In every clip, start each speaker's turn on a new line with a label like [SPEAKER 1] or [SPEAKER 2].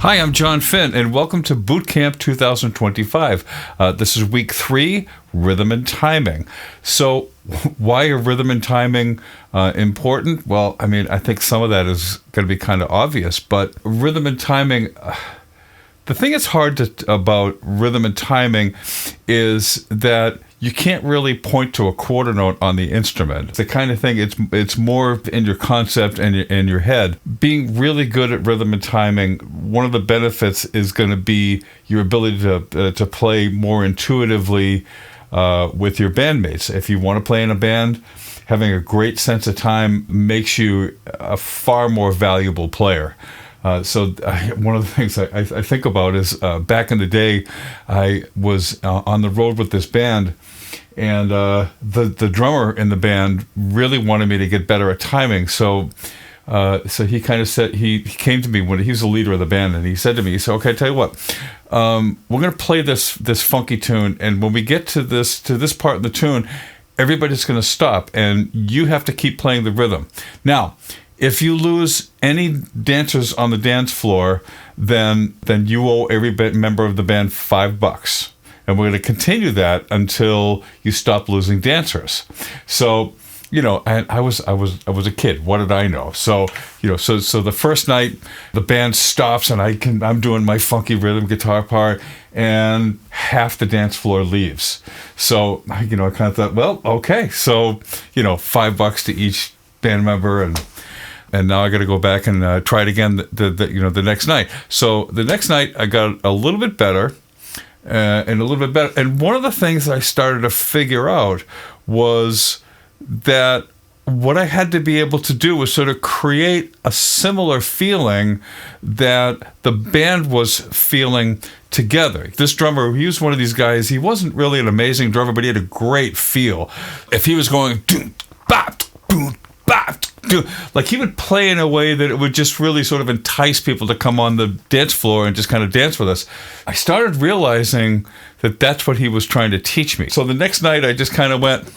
[SPEAKER 1] Hi, I'm John Finn, and welcome to Bootcamp 2025. This is week 3, rhythm and timing. So, why are rhythm and timing important? Well, I think some of that is going to be kind of obvious, but rhythm and timing, the thing that's hard about rhythm and timing is that you can't really point to a quarter note on the instrument. The kind of thing, it's more in your concept and in your head. Being really good at rhythm and timing, one of the benefits is going to be your ability to play more intuitively with your bandmates. If you want to play in a band, having a great sense of time makes you a far more valuable player. So one of the things I think about is back in the day, I was on the road with this band, and the drummer in the band really wanted me to get better at timing. So he kind of said, he came to me when he was the leader of the band, and he said to me, he said, "Okay, I tell you what, we're going to play this funky tune, and when we get to this part of the tune, everybody's going to stop, and you have to keep playing the rhythm. Now, if you lose any dancers on the dance floor, then you owe every member of the band $5, and we're going to continue that until you stop losing dancers." So, I was a kid. What did I know? So, so the first night, the band stops, and I'm doing my funky rhythm guitar part, and half the dance floor leaves. So, I kind of thought, well, okay, so $5 to each band member, and now I got to go back and try it again the next night. So the next night I got a little bit better, and a little bit better. And one of the things I started to figure out was that what I had to be able to do was sort of create a similar feeling that the band was feeling together. This drummer, he was one of these guys, he wasn't really an amazing drummer, but he had a great feel. If he was going, bop, boom, bop, like he would play in a way that it would just really sort of entice people to come on the dance floor and just kind of dance with us. I started realizing that that's what he was trying to teach me. So the next night I just kind of went,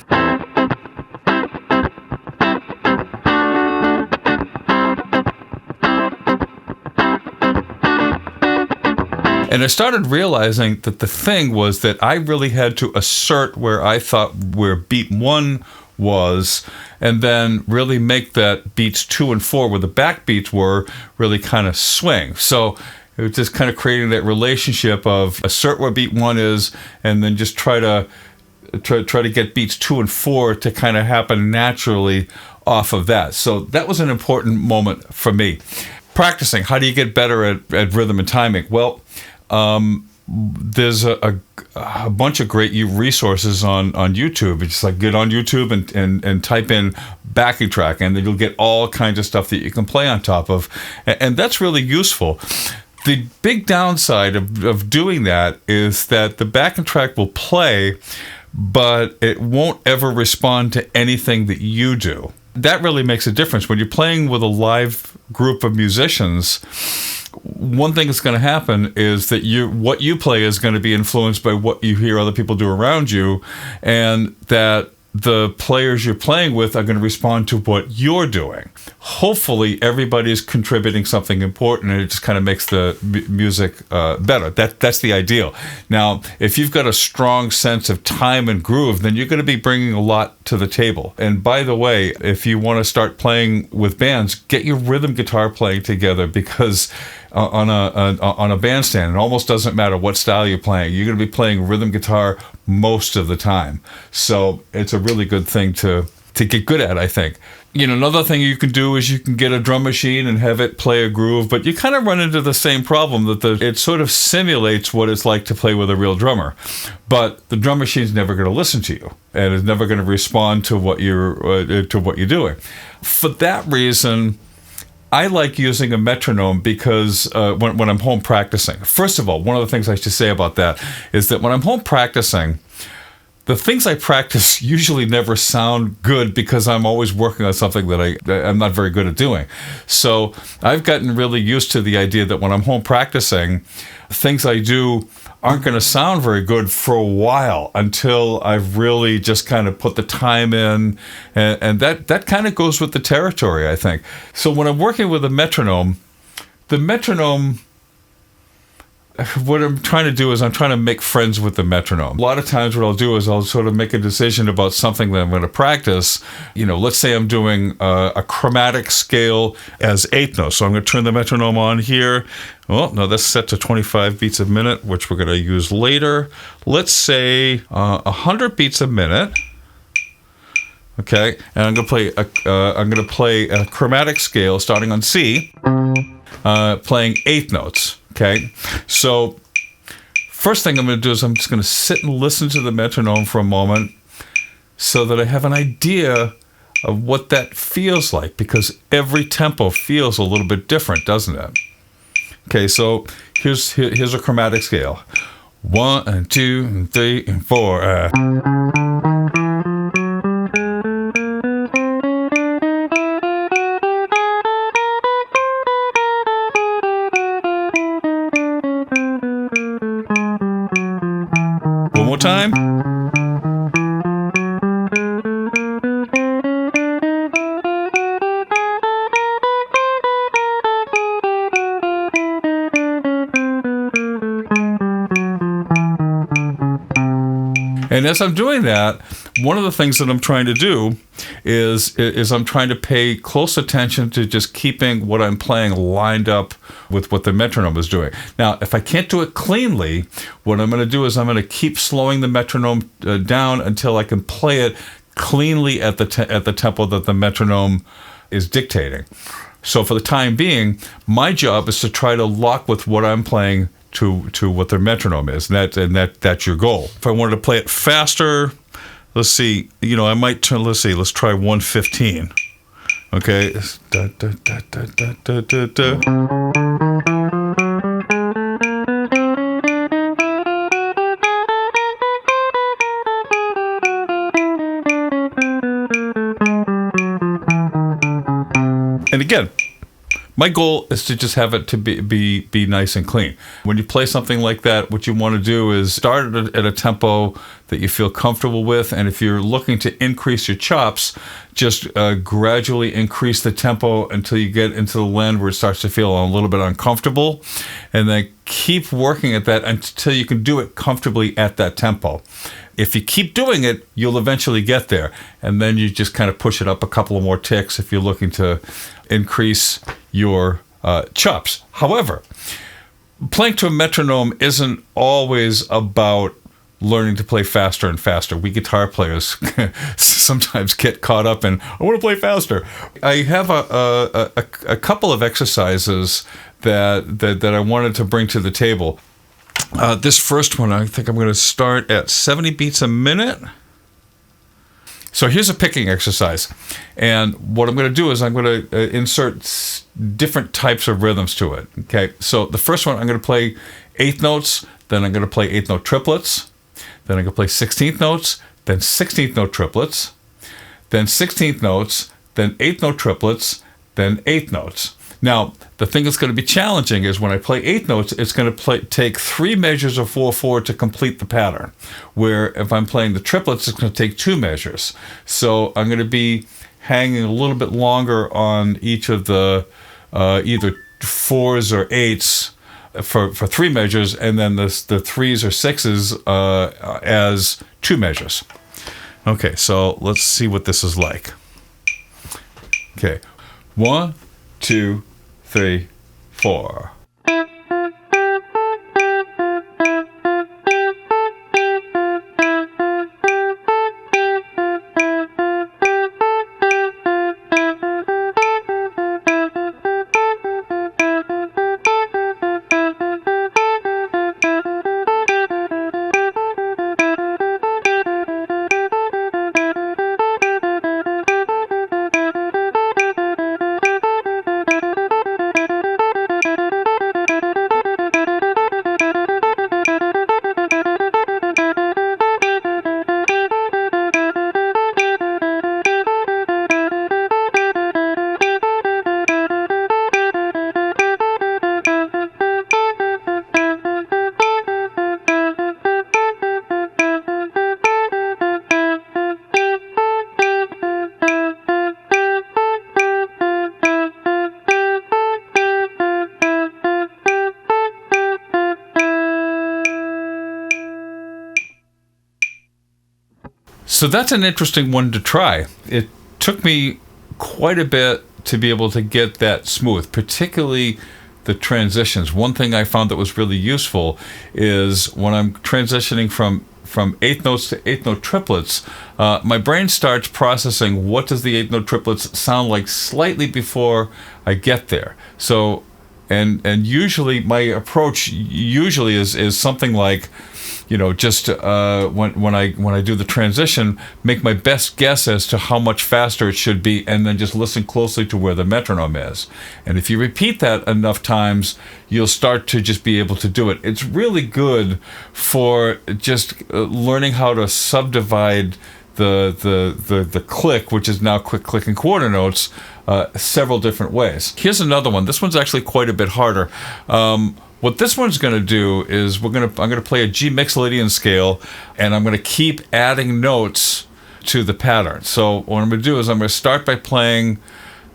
[SPEAKER 1] and I started realizing that the thing was that I really had to assert where beat 1 was, and then really make that beats 2 and 4, where the backbeats were, really kind of swing. So it was just kind of creating that relationship of assert where beat 1 is, and then just try to get beats 2 and 4 to kind of happen naturally off of that. So that was an important moment for me. Practicing. How do you get better at rhythm and timing? Well, there's a bunch of great resources on YouTube. It's just like get on YouTube and type in backing track, and then you'll get all kinds of stuff that you can play on top of, and that's really useful. The big downside of doing that is that the backing track will play, but it won't ever respond to anything that you do. That really makes a difference. When you're playing with a live group of musicians, one thing that's going to happen is that what you play is going to be influenced by what you hear other people do around you, and that the players you're playing with are going to respond to what you're doing. Hopefully everybody's contributing something important, and it just kind of makes the music better. That's the ideal. Now, if you've got a strong sense of time and groove, then you're going to be bringing a lot to the table. And by the way, if you want to start playing with bands, get your rhythm guitar playing together, because on a bandstand, it almost doesn't matter what style you're playing. You're going to be playing rhythm guitar most of the time. So it's a really good thing to get good at, I think. Another thing you can do is you can get a drum machine and have it play a groove, but you kind of run into the same problem that it sort of simulates what it's like to play with a real drummer. But the drum machine's never going to listen to you, and is never going to respond to what you're doing. For that reason, I like using a metronome, because when I'm home practicing, first of all, one of the things I should say about that is that when I'm home practicing, the things I practice usually never sound good, because I'm always working on something that I'm not very good at doing. So I've gotten really used to the idea that when I'm home practicing, things I do aren't going to sound very good for a while, until I've really just kind of put the time in, and that kind of goes with the territory, I think. So when I'm working with a metronome, the metronome what I'm trying to do is I'm trying to make friends with the metronome. A lot of times what I'll do is I'll sort of make a decision about something that I'm going to practice. Let's say I'm doing a chromatic scale as eighth notes. So I'm going to turn the metronome on here. Well, no, that's set to 25 beats a minute, which we're going to use later. Let's say 100 beats a minute. Okay, and I'm going to play a chromatic scale starting on C, playing eighth notes. Okay, so first thing I'm going to do is I'm just going to sit and listen to the metronome for a moment so that I have an idea of what that feels like, because every tempo feels a little bit different, doesn't it? Okay, so here's a chromatic scale. 1 and 2 and 3 and 4. One more time. And as I'm doing that, one of the things that I'm trying to do is I'm trying to pay close attention to just keeping what I'm playing lined up with what the metronome is doing. Now, if I can't do it cleanly, what I'm going to do is I'm going to keep slowing the metronome down until I can play it cleanly at the tempo that the metronome is dictating. So for the time being, my job is to try to lock with what I'm playing to what the metronome is, and that's your goal. If I wanted to play it faster, let's see, I might turn. Let's try 115. Okay. Da, da, da, da, da, da, da. And again, my goal is to just have it to be nice and clean. When you play something like that, what you want to do is start at a tempo that you feel comfortable with, and if you're looking to increase your chops, just gradually increase the tempo until you get into the land where it starts to feel a little bit uncomfortable, and then keep working at that until you can do it comfortably at that tempo. If you keep doing it, you'll eventually get there, and then you just kind of push it up a couple of more ticks if you're looking to increase your chops. However, playing to a metronome isn't always about learning to play faster and faster. We guitar players sometimes get caught up in, I want to play faster. I have a couple of exercises that I wanted to bring to the table. This first one, I think I'm going to start at 70 beats a minute. So here's a picking exercise. And what I'm going to do is I'm going to insert different types of rhythms to it. Okay, so the first one, I'm going to play eighth notes, then I'm going to play eighth note triplets, then I'm going to play 16th notes, then 16th note triplets, then 16th notes, then eighth note triplets, then eighth notes. Now, the thing that's going to be challenging is when I play eighth notes, it's going to take 3 measures of 4/4 to complete the pattern. Where if I'm playing the triplets, it's going to take 2 measures. So I'm going to be hanging a little bit longer on each of the either 4s or 8s for 3 measures, and then the 3s or 6s as 2 measures. Okay, so let's see what this is like. Okay, 1, 2, 3, 4. So that's an interesting one to try. It took me quite a bit to be able to get that smooth, particularly the transitions. One thing I found that was really useful is when I'm transitioning from eighth notes to eighth note triplets, my brain starts processing what does the eighth note triplets sound like slightly before I get there. So, and usually my approach usually is something like, just when I do the transition, make my best guess as to how much faster it should be, and then just listen closely to where the metronome is. And if you repeat that enough times, you'll start to just be able to do it. It's really good for just learning how to subdivide the click, which is now quick, click, and quarter notes, several different ways. Here's another one. This one's actually quite a bit harder. What this one's going to do is I'm going to play a G Mixolydian scale, and I'm going to keep adding notes to the pattern. So what I'm going to do is I'm going to start by playing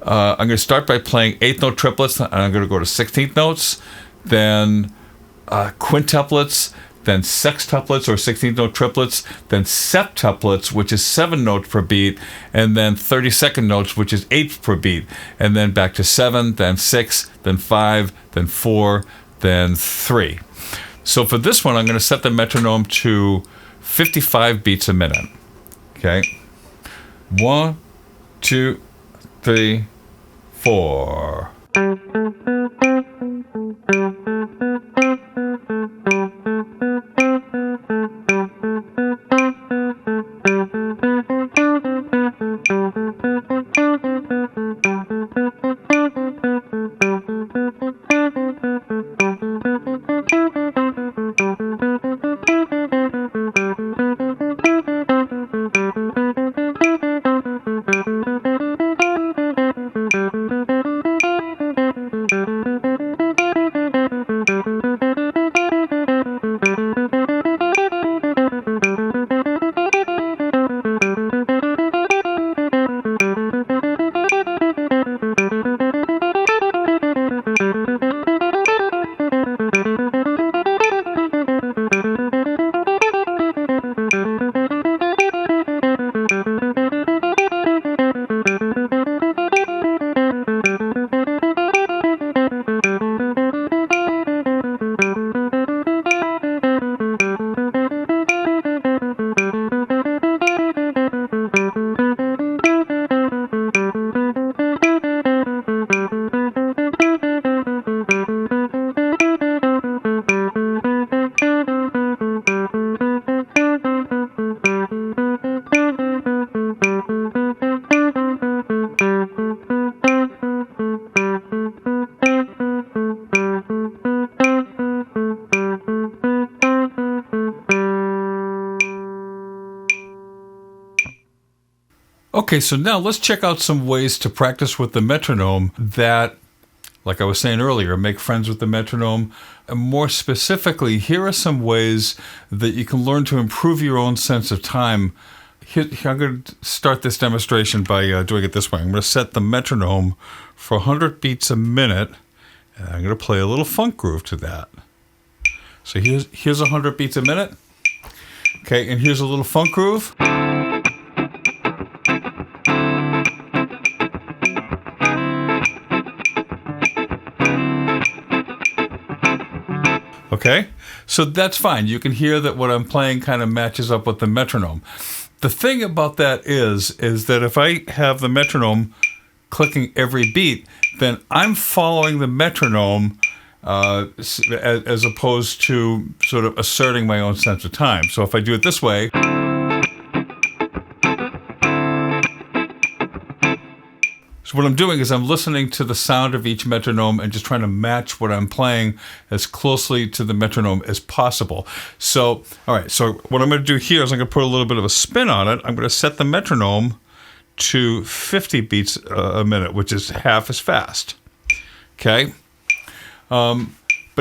[SPEAKER 1] eighth note triplets, and I'm going to go to 16th notes, then quintuplets, then sextuplets or 16th note triplets, then septuplets, which is 7 notes per beat, and then 32nd notes, which is 8 per beat, and then back to 7, then 6, then 5, then 4, then 3. So for this one, I'm going to set the metronome to 55 beats a minute. Okay. 1, 2, 3, 4. Okay, so now let's check out some ways to practice with the metronome that, like I was saying earlier, make friends with the metronome. And more specifically, here are some ways that you can learn to improve your own sense of time. I'm going to start this demonstration by doing it this way. I'm going to set the metronome for 100 beats a minute, and I'm going to play a little funk groove to that. So here's 100 beats a minute. Okay, and here's a little funk groove. Okay, so that's fine. You can hear that what I'm playing kind of matches up with the metronome. The thing about that is that if I have the metronome clicking every beat, then I'm following the metronome as opposed to sort of asserting my own sense of time. So if I do it this way, so what I'm doing is I'm listening to the sound of each metronome and just trying to match what I'm playing as closely to the metronome as possible. So, all right, so what I'm going to do here is I'm going to put a little bit of a spin on it. I'm going to set the metronome to 50 beats a minute, which is half as fast. Okay? But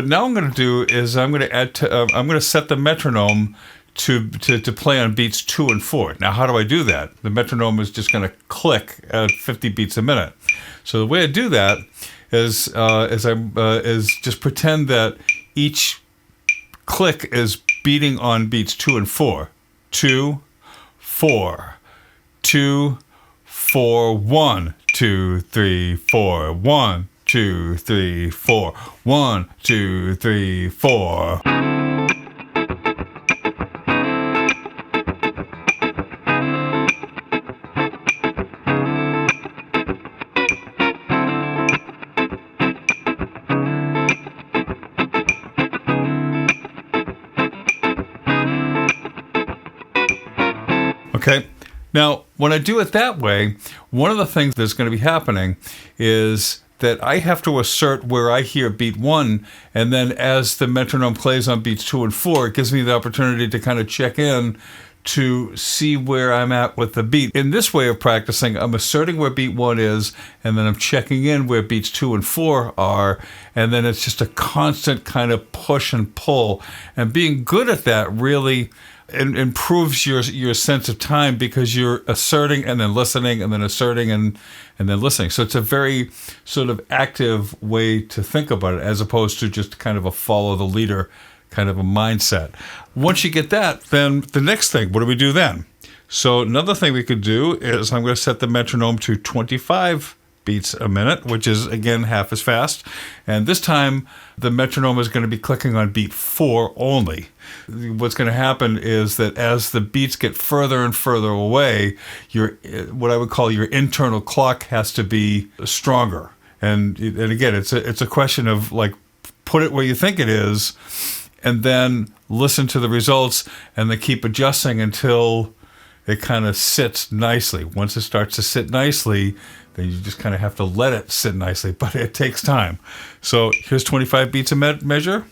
[SPEAKER 1] now what I'm going to do is I'm going to set the metronome to play on beats 2 and 4. Now, how do I do that? The metronome is just going to click at 50 beats a minute. So the way I do that is just pretend that each click is beating on beats 2 and 4. 2, 4, 2, 4, 1, 2, 3, 4, 1, 2, 3, 4, 1, 2, 3, 4. Okay. Now, when I do it that way, one of the things that's going to be happening is that I have to assert where I hear beat 1, and then as the metronome plays on beats 2 and 4, it gives me the opportunity to kind of check in to see where I'm at with the beat. In this way of practicing, I'm asserting where beat 1 is, and then I'm checking in where beats 2 and 4 are, and then it's just a constant kind of push and pull. And being good at that really improves your sense of time, because you're asserting and then listening and then asserting and then listening. So it's a very sort of active way to think about it, as opposed to just kind of a follow the leader kind of a mindset. Once you get that, then the next thing, what do we do then? So another thing we could do is I'm going to set the metronome to 25 beats a minute, which is, again, half as fast. And this time, the metronome is going to be clicking on beat 4 only. What's going to happen is that as the beats get further and further away, what I would call your internal clock has to be stronger. And again, it's a question of, like, put it where you think it is, and then listen to the results, and then keep adjusting until it kind of sits nicely. Once it starts to sit nicely, then you just kind of have to let it sit nicely, but it takes time. So here's 25 beats a measure.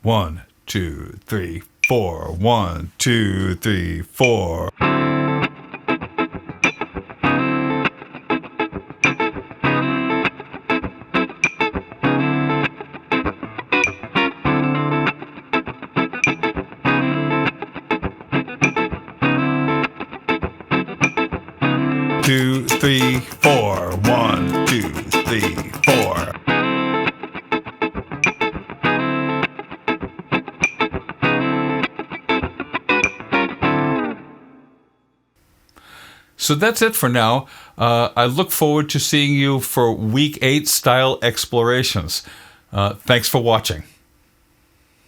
[SPEAKER 1] 1, 2, 3, 4. 1, 2, 3, 4. Two, three, 4. 1, 2, 3, 4. So that's it for now. I look forward to seeing you for week 8 style explorations. Thanks for watching.